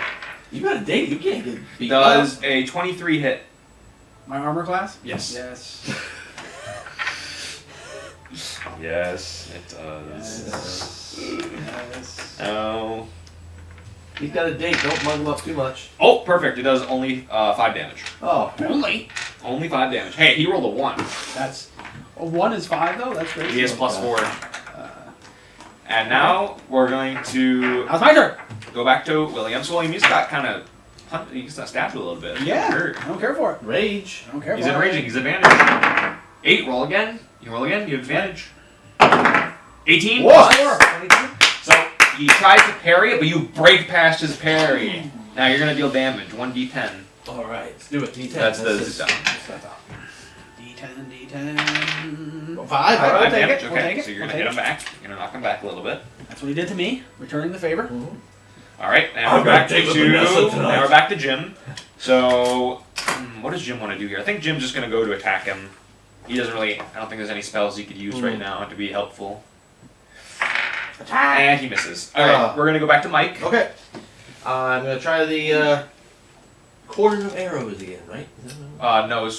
B: You got a date. You can't get beat
A: Does
B: up.
A: a 23 hit?
C: My armor class?
A: Yes.
C: Yes.
A: Yes, it does.
C: Yes.
A: Oh.
B: He's got a date. Don't mug him up too much.
A: Oh, perfect. It does only 5 damage.
B: Oh.
C: Only?
A: Only 5 damage. Hey, he rolled a 1.
C: That's... A 1 is 5 though? That's great.
A: He is plus
B: Okay.
A: 4. And now we're going to
C: How's my turn?
A: go back to William. So William, he's got kind of... He's got stabbed a little bit.
C: Yeah.
A: Hurt.
C: I don't care for it.
B: Rage.
C: I don't care
A: He's
C: for it.
A: enraging. He's advantage. 8. Roll again. You roll again. You have advantage. 18.
B: What?
A: So he tries to parry it, but you break past his parry. Now you're gonna deal damage. 1d10.
B: All right, let's do it. D10.
A: That's the
B: This is-
C: D10, D10.
B: 5.
C: Alright,
B: I'll
C: we'll
B: take
C: take
B: it.
C: it.
A: Okay,
C: take it,
A: so you're
C: we'll
A: gonna
C: take
A: hit
C: it.
A: him back. You're gonna knock him back a little bit.
C: That's what he did to me. Returning the favor.
A: All right, now
B: I'm
A: we're back
B: gonna
A: to
B: take Vanessa tonight.
A: now we're back to Jim. So, what does Jim want to do here? I think Jim's just gonna go to attack him. He doesn't really. I don't think there's any spells he could use right now to be helpful.
B: Attack.
A: And he misses. All right, we're gonna go back to Mike.
B: Okay. I'm gonna try the cordon of arrows again, right? Is that
A: No,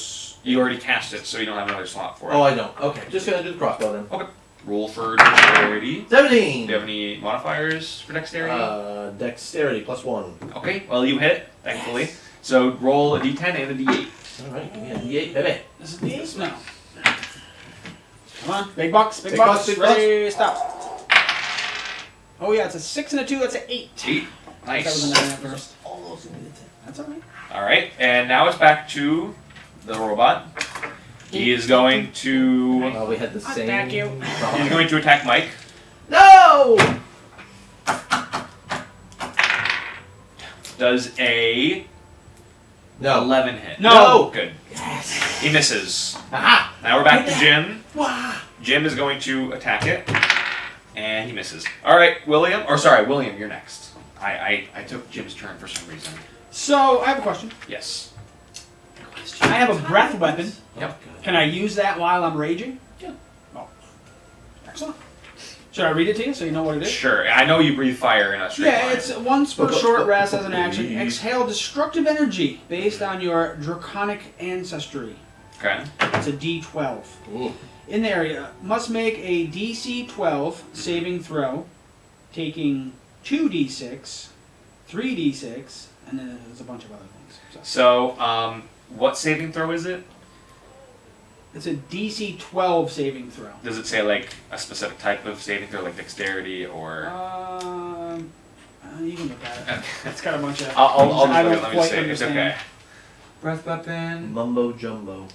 A: you already cast it, so you don't have another slot for it.
B: Oh, I don't. Okay, just gonna do the crossbow then.
A: Roll for dexterity.
B: 17.
A: Do you have any modifiers for dexterity?
B: Dexterity plus 1.
A: Okay, well you hit, thankfully. So roll a d10 and a d8.
B: All right, give me a D8, baby.
C: This is D8? No. Come on. Big box. Big
B: Big
C: box.
B: box, big
C: Ready, stop. Oh yeah, it's a 6 and a 2. That's an 8.
A: 8.
C: That was a
A: Nice.
C: 9 at first.
B: Almost into the 10.
C: That's alright.
A: Alright, and now it's back to the robot. He is going to
B: Well, we had the same.
C: Attack you.
A: he's going to attack Mike.
B: No!
A: Does a
B: No.
A: 11 hit.
B: No.
A: Good.
B: Yes.
A: He misses.
B: Aha!
A: Now we're back to Jim.
B: Wah!
A: Jim is going to attack it. And he misses. Alright, William, you're next. I took Jim's turn for some reason.
C: So, I have a question.
A: Yes.
C: I have a breath weapon.
A: Yep.
C: Can I use that while I'm raging?
A: Yeah.
C: Oh. Excellent. Should I read it to you so you know what it is?
A: Sure. I know you breathe fire in a straight
C: Yeah,
A: line.
C: it's once per short rest as an action. Exhale destructive energy based on your draconic ancestry.
A: Okay.
C: It's a D12.
B: Ooh.
C: In the area, must make a DC 12 saving throw, taking 2d6, 3d6, and then there's a bunch of other things.
A: So, what saving throw is it?
C: It's a DC 12 saving throw.
A: Does it say like a specific type of saving throw, like dexterity or?
C: You can look at it. It's got a bunch of.
A: I'll
C: things I
A: just
C: don't
A: look at it. Let me
C: quite
A: see. It's
C: understand.
A: okay. Breath weapon.
B: Mumbo jumbo.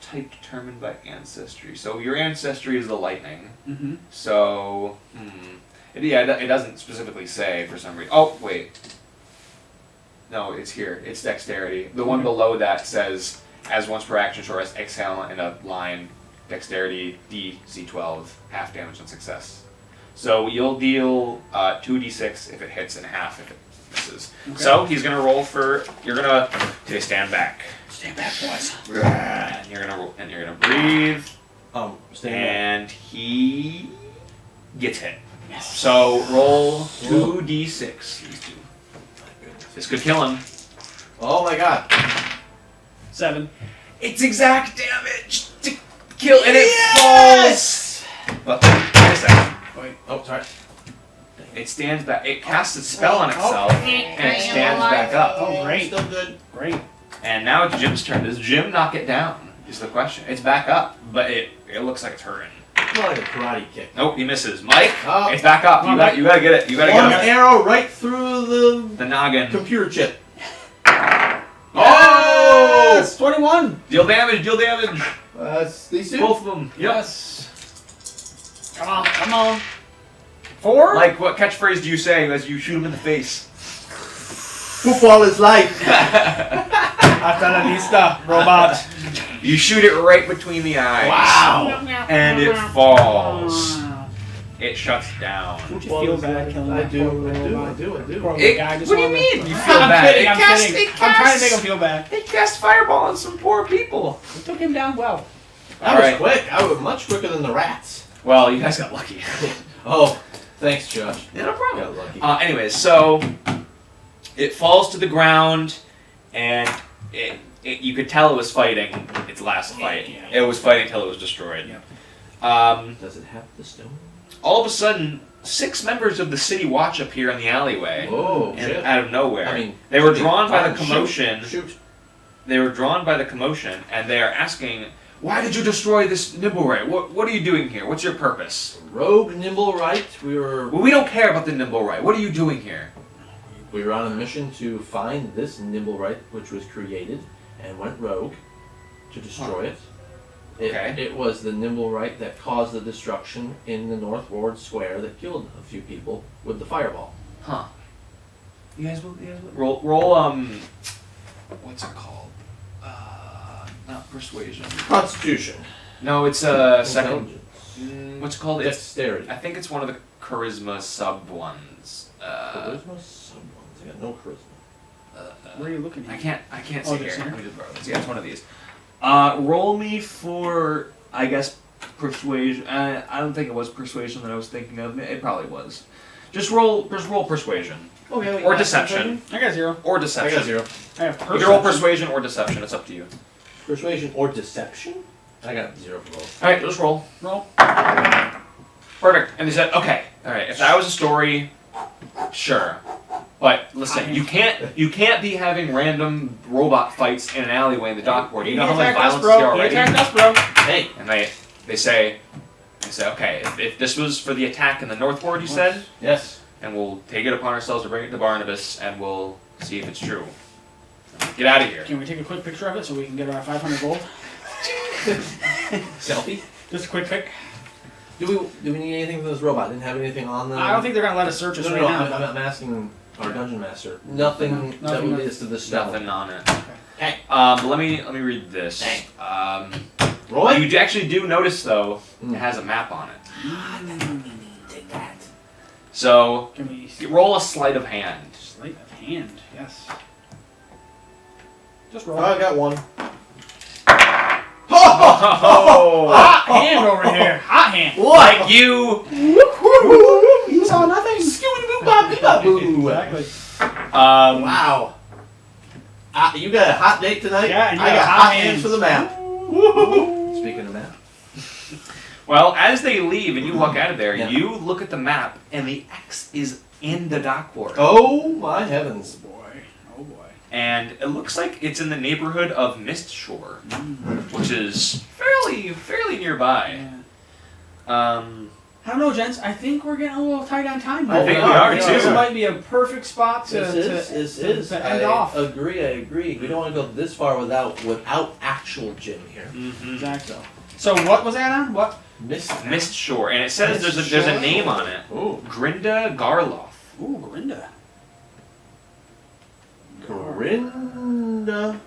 A: Type determined by ancestry. So your ancestry is the lightning.
C: Mm-hmm.
A: So, it doesn't specifically say for some reason. Oh wait. No, it's here. It's dexterity. The one below that says, as once per action, short rest, exhale in a line, dexterity, DC 12, half damage on success. So you'll deal 2d6 if it hits and half if it misses.
C: Okay.
A: So he's gonna roll for. You're gonna stand back.
C: Stand back, boys.
A: And you're gonna breathe.
B: Stand
A: And he gets hit.
C: Yes.
A: So roll 2d6. These two. This could kill him.
B: Oh my god.
C: 7.
A: It's exact damage to kill, and it falls. But wait a second.
C: Wait.
B: Oh, sorry.
A: It stands back. It casts a spell on itself, and it stands back up.
C: Oh, great.
B: Still good.
C: Great.
A: And now it's Jim's turn. Does Jim knock it down? Is the question. It's back up, but it looks like it's hurting.
B: More like a karate kick.
A: Nope, he misses. Mike,
B: Oh.
A: it's back up. You gotta get it. You gotta
B: One
A: get it.
B: arrow right through
A: The noggin.
B: the computer chip.
C: Oh! Yes! 21.
A: Deal damage. Deal damage.
B: These two?
A: Both of them. Yep.
C: Yes. Come on. Come on. 4?
A: Like, what catchphrase do you say as you shoot him in the face?
B: Football is life.
C: Hasta la vista, robot.
A: You shoot it right between the eyes.
B: Wow.
A: And it falls. It shuts down.
C: Don't you feel bad killing
B: I
C: that
B: do.
C: poor
B: I do.
C: robot?
B: I do. I do.
C: Poor
A: It-
C: little guy just
A: what do you
C: wanted
A: mean?
C: to-
A: You feel
C: I'm
A: bad?
C: kidding,
A: It
C: I'm
A: casts-
C: kidding.
A: it
C: I'm trying to
A: casts-
C: make him feel bad.
A: They cast fireball on some poor people.
C: We took him down well.
B: That was
A: Alright.
B: quick. I was much quicker than the rats.
A: Well, you guys got lucky.
B: Oh, thanks, Josh.
A: Yeah, no problem.
B: Got lucky.
A: Anyways, so it falls to the ground, and you could tell it was fighting its last fight.
C: Yeah.
A: It was fighting until it was destroyed.
B: Does it have the stone?
A: All of a sudden, 6 members of the city watch appear in the alleyway.
B: Oh,
A: And
B: shit.
A: out of nowhere.
B: I mean,
A: they were
B: should be
A: drawn by the
B: fine.
A: commotion.
B: Shoot.
A: They were drawn by the commotion, and they are asking, "Why did you destroy this Nibblewright? What are you doing here? What's your purpose?"
B: Rogue Nimble Right. We
A: Well, we don't care about the Nibblewright. What are you doing here?
B: were on a mission to find this Nimble Right, which was created and went rogue to destroy it.
A: Okay.
B: It was the Nimble Right that caused the destruction in the North Ward Square that killed a few people with the fireball.
A: Huh. You guys will roll what's it called? Not persuasion.
B: Constitution.
A: No, it's second.
B: Intelligence.
A: What's it called? It's
B: Dexterity.
A: I think it's one of the charisma sub ones.
B: Charisma? Someone's got no charisma.
C: Where are you looking at?
A: I can't
C: Oh,
A: see
C: this
A: here.
C: here?
A: Let me just borrow this. Yeah, it's one of these. Roll me for, I guess, persuasion. I don't think it was persuasion that I was thinking of. It probably was. Just roll persuasion.
B: Okay.
A: Or deception.
C: I got 0.
A: Or
B: I
A: deception.
B: got 0.
C: I have
A: You can roll
C: perception.
A: persuasion or deception. It's up to you.
B: Persuasion or deception? I got 0 for both.
A: All right, just roll.
C: Roll.
A: Perfect. And they said, okay, all right. If that was a story, sure. But listen, you can't be having random robot fights in an alleyway in the dockboard. You know how much
C: attacked us,
A: violence is
C: bro.
A: there
C: He
A: already.
C: attacked us, bro.
B: Hey!
A: And they say, okay, if this was for the attack in the North Ward, you said,
B: Yes.
A: and we'll take it upon ourselves to bring it to Barnabas, and we'll see if it's true. Get out of here.
C: Can we take a quick picture of it so we can get our 500 gold?
B: Selfie?
C: Just a quick pic.
B: Do we need anything from this robot? Didn't have anything on them?
C: I don't think they're gonna let us search us
B: No,
C: right
B: no,
C: now.
B: I'm asking our dungeon master. Nothing that
C: Nothing
B: would lead us to this stone.
A: Nothing on it.
B: Hey.
A: Let me read this.
B: Hey. Roy?
A: You actually do notice though,
B: Mm.
A: it has a map on it.
B: Take that.
A: So
C: Can we
A: roll a sleight of hand.
C: sleight of hand? Yes. Just roll.
B: I got 1.
A: Oh,
C: Hot hand over here. Hot hand.
A: like you.
C: You saw nothing. Exactly.
B: Wow. You got a hot date tonight?
C: Yeah, and you
B: I
C: got
B: got
C: hot
B: hot hands
C: hands.
B: for the map. Speaking of map.
A: Well, as they leave and you walk out of there,
B: Yeah.
A: you look at the map and the X is in the dockboard.
B: Oh my heavens.
C: Boy. Oh boy.
A: And it looks like it's in the neighborhood of Mist Shore, which is fairly nearby.
C: Yeah. I don't know, gents. I think we're getting a little tight on time.
A: I think we are, too.
C: This might be a perfect spot to,
B: This is.
C: to end
B: I
C: off.
B: agree. We don't want to go this far without actual Jim here.
A: Mm-hmm.
C: Exactly. So what was that on? What?
A: Mist Shore, and it says there's a
C: Shore?
A: name on it.
B: Ooh.
A: Grinda Garloff.
C: Ooh, Grinda.
B: Grinda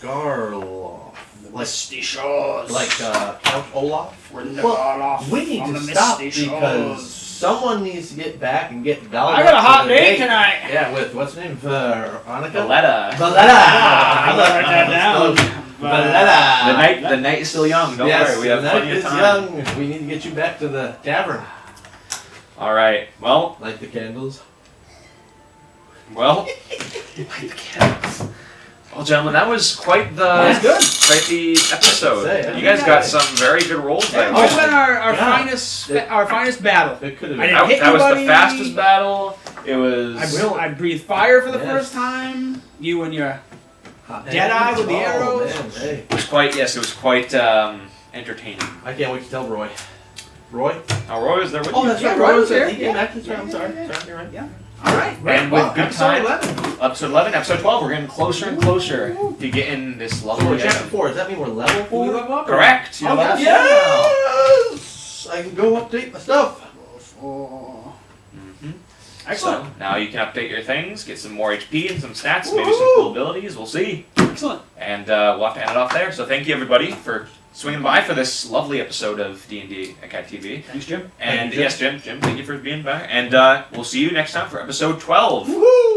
B: Garloff.
C: Misty Shores.
B: Like Count Olaf?
C: Grinda
B: Well,
C: Garloff
B: we need
C: on
B: to
C: the
B: stop
C: Misty
B: because
C: Shores.
B: someone needs to get back and get Val.
C: I got a hot
B: for the
C: date tonight.
B: Yeah, with what's her name? Veronica.
A: Valletta.
C: I gotta write that down.
B: Valletta.
A: The night is still young. Don't
B: Yes,
A: worry, we have
B: the
A: plenty
B: night
A: of
B: is
A: time.
B: young. We need to get you back to the tavern.
A: All right. Well,
B: Light the candles.
A: light the candles. Well, gentlemen, that was quite the
C: That was
A: quite the episode.
B: Say,
A: You guys got some very good rolls there.
C: That was our
B: God.
C: finest battle.
B: It could have
C: I
B: been.
C: didn't hit
A: That was the
C: anybody.
A: fastest battle. It was.
C: I breathed fire for the
B: Yes.
C: first time. You and your
B: Hot
C: Deadeye with the
B: Oh,
C: arrows.
B: man, hey.
A: It was quite. Yes, it was quite entertaining.
B: I can't wait to tell Roy. Roy?
A: Now, Roy was there with
B: Oh,
A: you.
B: that's
C: Yeah,
B: right.
C: Roy
B: Roy
C: was
B: was there.
C: there.
B: He came back. That's right. I'm sorry.
C: Yeah.
B: Sorry, you're right.
C: Yeah. All right.
A: And with good
C: episode
A: time.
C: 11.
A: Episode 11, episode 12, we're getting closer and closer to getting this
B: So
A: lovely
B: we're chapter
A: item.
B: 4. Does that mean we're level 4?
C: We level up?
A: Correct. You're
C: Oh,
A: level
C: yes.
B: Yes! I can go update my stuff.
C: Oh.
A: Mhm.
C: Excellent.
A: So now you can update your things, get some more HP and some stats, maybe some cool abilities. We'll see.
C: Excellent.
A: And we'll have to end it off there. So thank you everybody for swinging by for this lovely episode of D&D at CAT-TV.
C: Thanks, Jim.
A: And
B: Thank you,
A: yes, Jim, thank you for being back. And we'll see you next time for episode 12.
B: Woohoo!